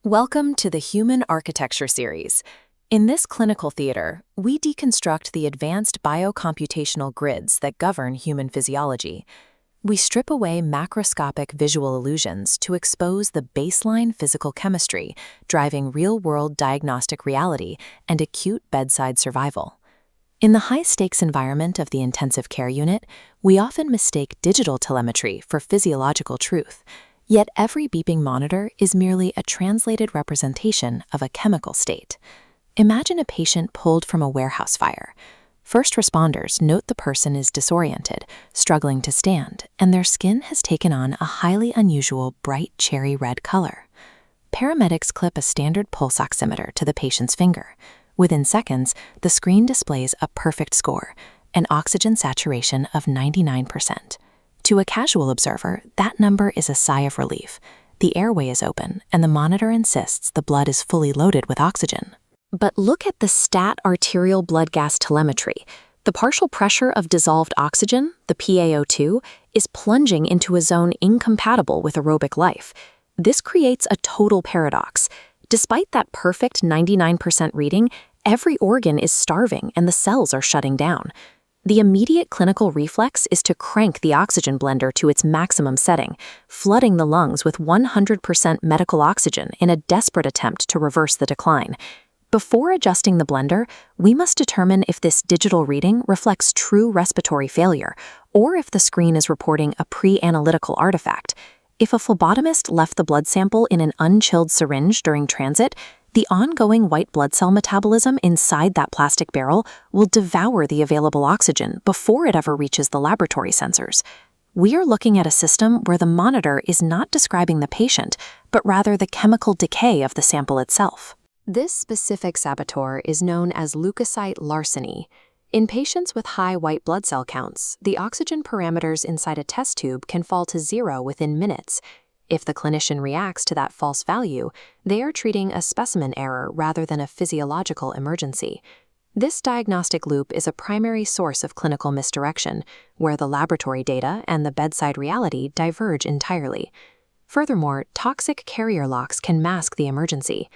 Welcome to the Human Architecture series. In this clinical theater, we deconstruct the advanced biocomputational grids that govern human physiology. We strip away macroscopic visual illusions to expose the baseline physical chemistry, driving real-world diagnostic reality and acute bedside survival. In the high-stakes environment of the intensive care unit, we often mistake digital telemetry for physiological truth. Yet every beeping monitor is merely a translated representation of a chemical state. Imagine a patient pulled from a warehouse fire. First responders note the person is disoriented, struggling to stand, and their skin has taken on a highly unusual bright cherry red color. Paramedics clip a standard pulse oximeter to the patient's finger. Within seconds, the screen displays a perfect score, an oxygen saturation of 99%. To a casual observer, that number is a sigh of relief. The airway is open, and the monitor insists the blood is fully loaded with oxygen. But look at the stat arterial blood gas telemetry. The partial pressure of dissolved oxygen, the PaO2, is plunging into a zone incompatible with aerobic life. This creates a total paradox. Despite that perfect 99% reading, every organ is starving and the cells are shutting down. The immediate clinical reflex is to crank the oxygen blender to its maximum setting, flooding the lungs with 100% medical oxygen in a desperate attempt to reverse the decline. Before adjusting the blender, we must determine if this digital reading reflects true respiratory failure, or if the screen is reporting a pre-analytical artifact. If a phlebotomist left the blood sample in an unchilled syringe during transit, the ongoing white blood cell metabolism inside that plastic barrel will devour the available oxygen before it ever reaches the laboratory sensors. We are looking at a system where the monitor is not describing the patient, but rather the chemical decay of the sample itself. This specific saboteur is known as leukocyte larceny. In patients with high white blood cell counts, the oxygen parameters inside a test tube can fall to 0 within minutes. If the clinician reacts to that false value, they are treating a specimen error rather than a physiological emergency. This diagnostic loop is a primary source of clinical misdirection, where the laboratory data and the bedside reality diverge entirely. Furthermore, toxic carrier locks can mask the emergency.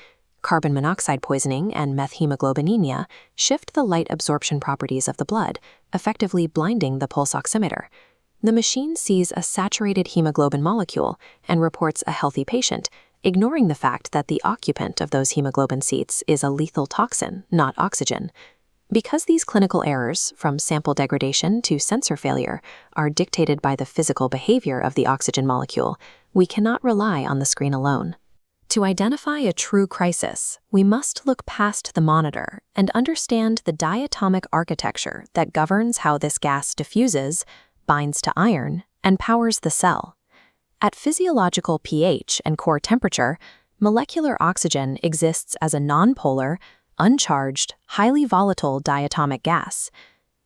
Carbon monoxide poisoning and methemoglobinemia shift the light absorption properties of the blood, effectively blinding the pulse oximeter. The machine sees a saturated hemoglobin molecule and reports a healthy patient, ignoring the fact that the occupant of those hemoglobin seats is a lethal toxin, not oxygen. Because these clinical errors, from sample degradation to sensor failure, are dictated by the physical behavior of the oxygen molecule, we cannot rely on the screen alone. To identify a true crisis, we must look past the monitor and understand the diatomic architecture that governs how this gas diffuses, binds to iron, and powers the cell. At physiological pH and core temperature, molecular oxygen exists as a nonpolar, uncharged, highly volatile diatomic gas.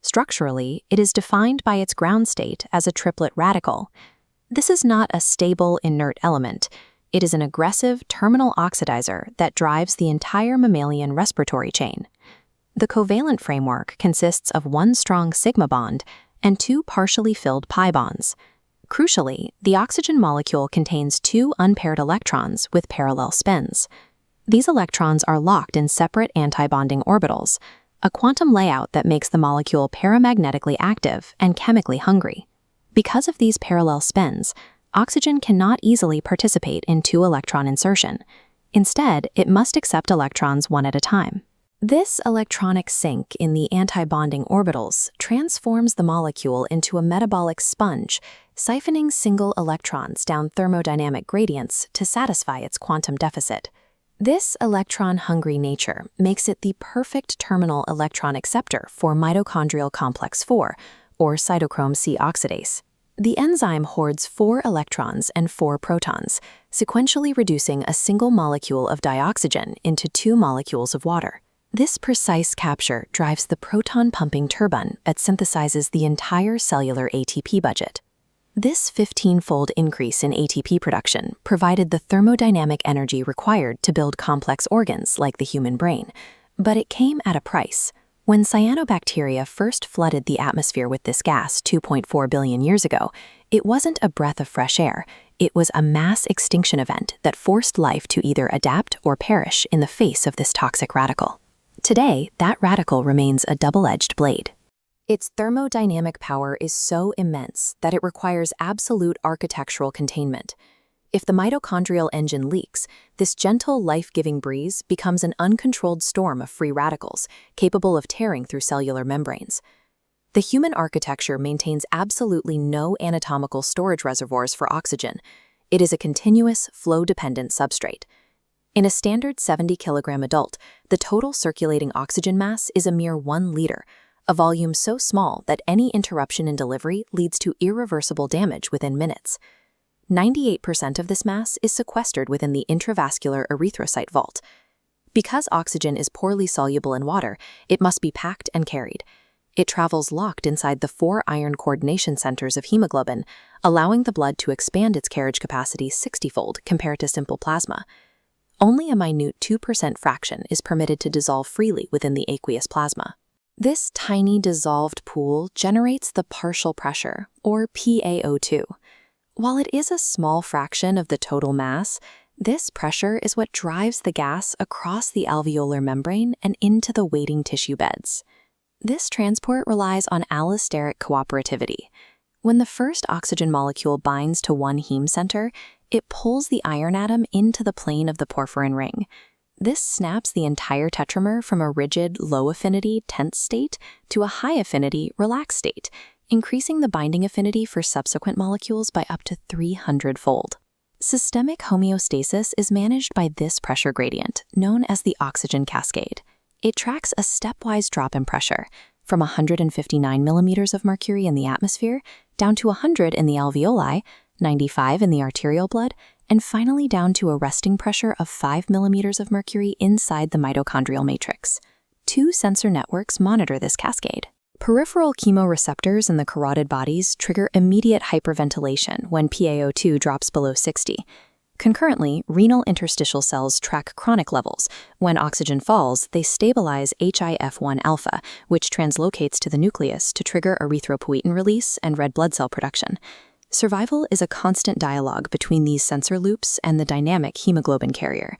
Structurally, it is defined by its ground state as a triplet radical. This is not a stable, inert element. It is an aggressive terminal oxidizer that drives the entire mammalian respiratory chain. The covalent framework consists of one strong sigma bond and two partially filled pi bonds. Crucially, the oxygen molecule contains two unpaired electrons with parallel spins. These electrons are locked in separate antibonding orbitals, a quantum layout that makes the molecule paramagnetically active and chemically hungry. Because of these parallel spins, oxygen cannot easily participate in two-electron insertion. Instead, it must accept electrons one at a time. This electronic sink in the antibonding orbitals transforms the molecule into a metabolic sponge, siphoning single electrons down thermodynamic gradients to satisfy its quantum deficit. This electron-hungry nature makes it the perfect terminal electron acceptor for mitochondrial complex 4, or cytochrome C oxidase. The enzyme hoards 4 electrons and 4 protons, sequentially reducing a single molecule of dioxygen into 2 molecules of water. This precise capture drives the proton-pumping turbine that synthesizes the entire cellular ATP budget. This 15-fold increase in ATP production provided the thermodynamic energy required to build complex organs like the human brain, but it came at a price. When cyanobacteria first flooded the atmosphere with this gas 2.4 billion years ago, it wasn't a breath of fresh air, It was a mass extinction event that forced life to either adapt or perish in the face of this toxic radical. Today, that radical remains a double-edged blade. Its thermodynamic power is so immense that it requires absolute architectural containment. If the mitochondrial engine leaks, this gentle, life-giving breeze becomes an uncontrolled storm of free radicals, capable of tearing through cellular membranes. The human architecture maintains absolutely no anatomical storage reservoirs for oxygen. It is a continuous, flow-dependent substrate. In a standard 70-kilogram adult, the total circulating oxygen mass is a mere 1 liter, a volume so small that any interruption in delivery leads to irreversible damage within minutes. 98% of this mass is sequestered within the intravascular erythrocyte vault. Because oxygen is poorly soluble in water, it must be packed and carried. It travels locked inside the 4 iron coordination centers of hemoglobin, allowing the blood to expand its carriage capacity 60-fold compared to simple plasma. Only a minute 2% fraction is permitted to dissolve freely within the aqueous plasma. This tiny dissolved pool generates the partial pressure, or PaO2. While it is a small fraction of the total mass, this pressure is what drives the gas across the alveolar membrane and into the waiting tissue beds. This transport relies on allosteric cooperativity. When the first oxygen molecule binds to one heme center, it pulls the iron atom into the plane of the porphyrin ring. This snaps the entire tetramer from a rigid, low-affinity, tense state to a high-affinity, relaxed state, increasing the binding affinity for subsequent molecules by up to 300-fold. Systemic homeostasis is managed by this pressure gradient, known as the oxygen cascade. It tracks a stepwise drop in pressure, from 159 millimeters of mercury in the atmosphere down to 100 in the alveoli, 95 in the arterial blood, and finally down to a resting pressure of 5 millimeters of mercury inside the mitochondrial matrix. 2 sensor networks monitor this cascade. Peripheral chemoreceptors in the carotid bodies trigger immediate hyperventilation when PaO2 drops below 60. Concurrently, renal interstitial cells track chronic levels. When oxygen falls, they stabilize HIF-1 alpha, which translocates to the nucleus to trigger erythropoietin release and red blood cell production. Survival is a constant dialogue between these sensor loops and the dynamic hemoglobin carrier.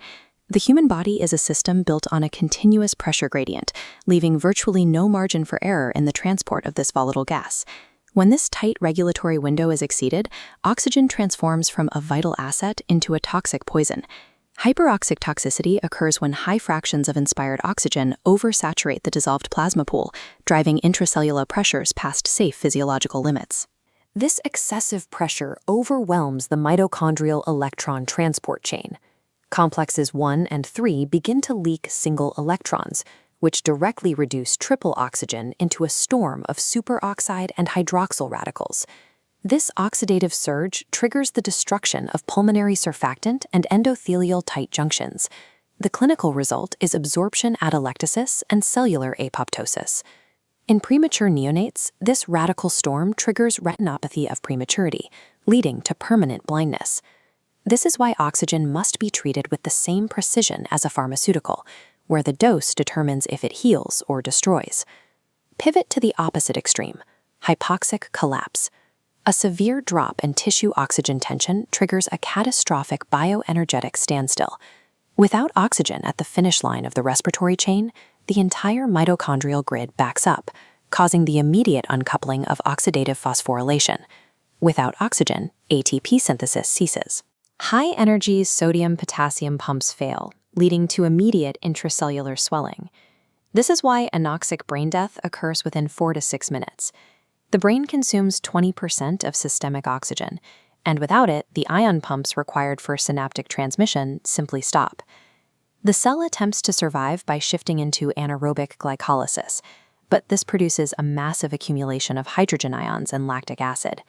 The human body is a system built on a continuous pressure gradient, leaving virtually no margin for error in the transport of this volatile gas. When this tight regulatory window is exceeded, oxygen transforms from a vital asset into a toxic poison. Hyperoxic toxicity occurs when high fractions of inspired oxygen oversaturate the dissolved plasma pool, driving intracellular pressures past safe physiological limits. This excessive pressure overwhelms the mitochondrial electron transport chain. Complexes 1 and 3 begin to leak single electrons, which directly reduce triple oxygen into a storm of superoxide and hydroxyl radicals. This oxidative surge triggers the destruction of pulmonary surfactant and endothelial tight junctions. The clinical result is absorption atelectasis and cellular apoptosis. In premature neonates, this radical storm triggers retinopathy of prematurity, leading to permanent blindness. This is why oxygen must be treated with the same precision as a pharmaceutical, where the dose determines if it heals or destroys. Pivot to the opposite extreme, hypoxic collapse. A severe drop in tissue oxygen tension triggers a catastrophic bioenergetic standstill. Without oxygen at the finish line of the respiratory chain, the entire mitochondrial grid backs up, causing the immediate uncoupling of oxidative phosphorylation. Without oxygen, ATP synthesis ceases. High-energy sodium-potassium pumps fail, leading to immediate intracellular swelling. This is why anoxic brain death occurs within 4 to 6 minutes. The brain consumes 20% of systemic oxygen, and without it, the ion pumps required for synaptic transmission simply stop. The cell attempts to survive by shifting into anaerobic glycolysis, but this produces a massive accumulation of hydrogen ions and lactic acid.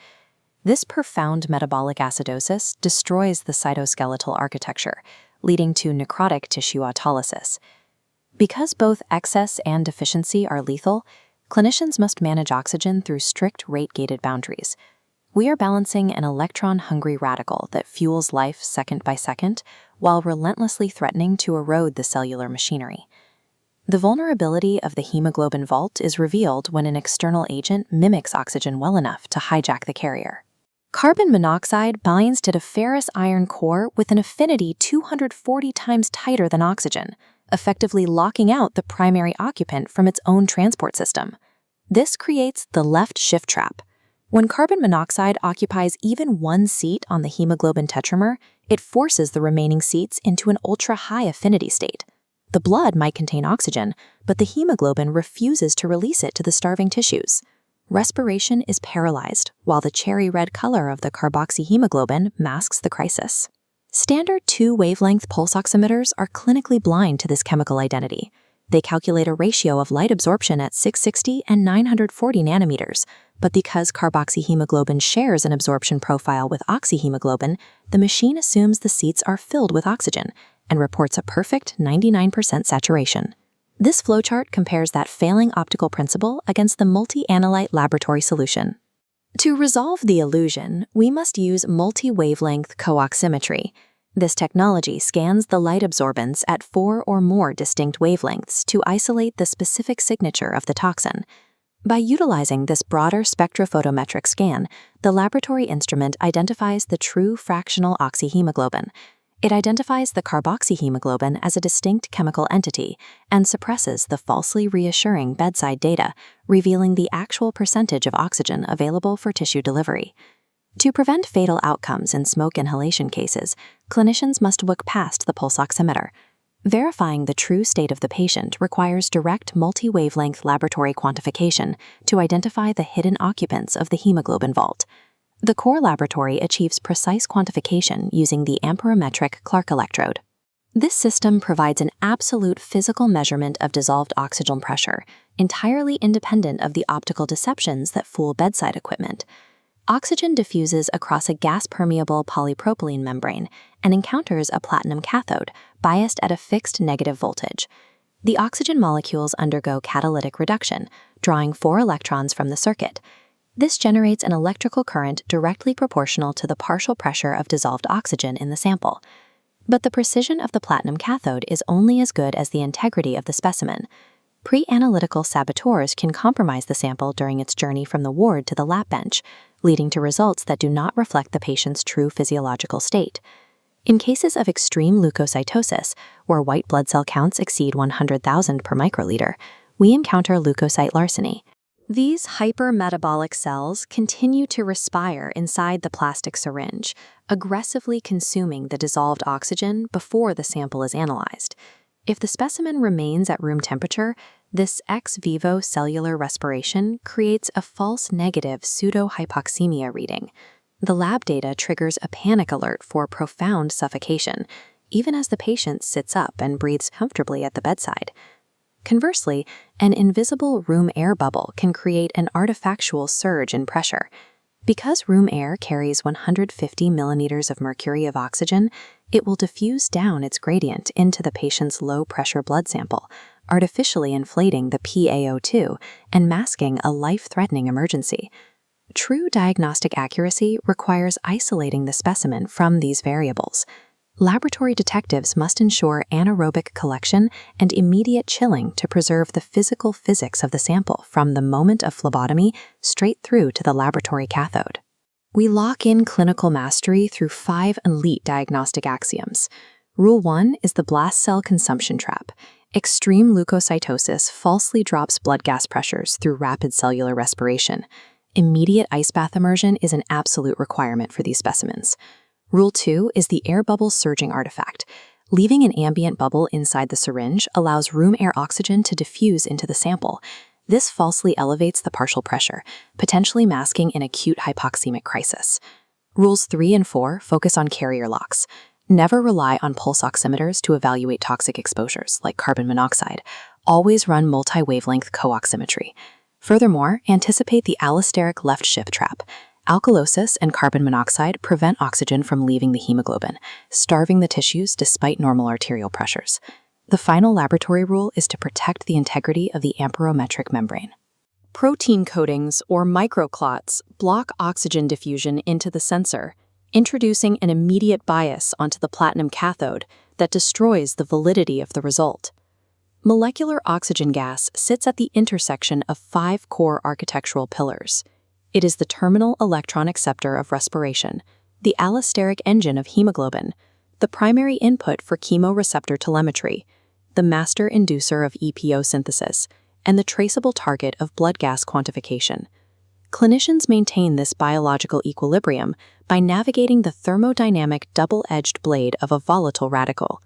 This profound metabolic acidosis destroys the cytoskeletal architecture, leading to necrotic tissue autolysis. Because both excess and deficiency are lethal, clinicians must manage oxygen through strict rate-gated boundaries. We are balancing an electron-hungry radical that fuels life second by second, while relentlessly threatening to erode the cellular machinery. The vulnerability of the hemoglobin vault is revealed when an external agent mimics oxygen well enough to hijack the carrier. Carbon monoxide binds to the ferrous iron core with an affinity 240 times tighter than oxygen, effectively locking out the primary occupant from its own transport system. This creates the left shift trap. When carbon monoxide occupies even one seat on the hemoglobin tetramer, it forces the remaining seats into an ultra-high affinity state. The blood might contain oxygen, but the hemoglobin refuses to release it to the starving tissues. Respiration is paralyzed, while the cherry red color of the carboxyhemoglobin masks the crisis. Standard 2-wavelength pulse oximeters are clinically blind to this chemical identity. They calculate a ratio of light absorption at 660 and 940 nanometers, but because carboxyhemoglobin shares an absorption profile with oxyhemoglobin, the machine assumes the seats are filled with oxygen and reports a perfect 99% saturation. This flowchart compares that failing optical principle against the multi-analyte laboratory solution. To resolve the illusion, we must use multi-wavelength co-oximetry. This technology scans the light absorbance at 4 or more distinct wavelengths to isolate the specific signature of the toxin. By utilizing this broader spectrophotometric scan, the laboratory instrument identifies the true fractional oxyhemoglobin. It identifies the carboxyhemoglobin as a distinct chemical entity and suppresses the falsely reassuring bedside data, revealing the actual percentage of oxygen available for tissue delivery. To prevent fatal outcomes in smoke inhalation cases, clinicians must look past the pulse oximeter. Verifying the true state of the patient requires direct multi-wavelength laboratory quantification to identify the hidden occupants of the hemoglobin vault. The core laboratory achieves precise quantification using the amperometric Clark electrode. This system provides an absolute physical measurement of dissolved oxygen pressure, entirely independent of the optical deceptions that fool bedside equipment. Oxygen diffuses across a gas-permeable polypropylene membrane and encounters a platinum cathode, biased at a fixed negative voltage. The oxygen molecules undergo catalytic reduction, drawing 4 electrons from the circuit. This generates an electrical current directly proportional to the partial pressure of dissolved oxygen in the sample. But the precision of the platinum cathode is only as good as the integrity of the specimen. Pre-analytical saboteurs can compromise the sample during its journey from the ward to the lab bench, leading to results that do not reflect the patient's true physiological state. In cases of extreme leukocytosis, where white blood cell counts exceed 100,000 per microliter, we encounter leukocyte larceny. These hypermetabolic cells continue to respire inside the plastic syringe, aggressively consuming the dissolved oxygen before the sample is analyzed. If the specimen remains at room temperature, this ex vivo cellular respiration creates a false negative pseudo-hypoxemia reading. The lab data triggers a panic alert for profound suffocation, even as the patient sits up and breathes comfortably at the bedside. Conversely, an invisible room air bubble can create an artifactual surge in pressure. Because room air carries 150 millimeters of mercury of oxygen, it will diffuse down its gradient into the patient's low-pressure blood sample, artificially inflating the PaO2 and masking a life-threatening emergency. True diagnostic accuracy requires isolating the specimen from these variables. Laboratory detectives must ensure anaerobic collection and immediate chilling to preserve the physical physics of the sample from the moment of phlebotomy straight through to the laboratory cathode. We lock in clinical mastery through 5 elite diagnostic axioms. Rule 1 is the blast cell consumption trap. Extreme leukocytosis falsely drops blood gas pressures through rapid cellular respiration. Immediate ice bath immersion is an absolute requirement for these specimens. Rule 2 is the air bubble surging artifact. Leaving an ambient bubble inside the syringe allows room air oxygen to diffuse into the sample. This falsely elevates the partial pressure, potentially masking an acute hypoxemic crisis. Rules 3 and 4 focus on carrier locks. Never rely on pulse oximeters to evaluate toxic exposures, like carbon monoxide. Always run multi-wavelength co-oximetry. Furthermore, anticipate the allosteric left shift trap. Alkalosis and carbon monoxide prevent oxygen from leaving the hemoglobin, starving the tissues despite normal arterial pressures. The final laboratory rule is to protect the integrity of the amperometric membrane. Protein coatings, or microclots, block oxygen diffusion into the sensor, introducing an immediate bias onto the platinum cathode that destroys the validity of the result. Molecular oxygen gas sits at the intersection of 5 core architectural pillars: It is the terminal electron acceptor of respiration, the allosteric engine of hemoglobin, the primary input for chemoreceptor telemetry, the master inducer of EPO synthesis, and the traceable target of blood gas quantification. Clinicians maintain this biological equilibrium by navigating the thermodynamic double-edged blade of a volatile radical.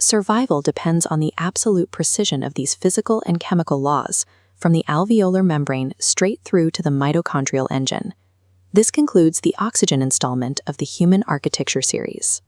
Survival depends on the absolute precision of these physical and chemical laws, from the alveolar membrane straight through to the mitochondrial engine. This concludes the oxygen installment of the Human Architecture series.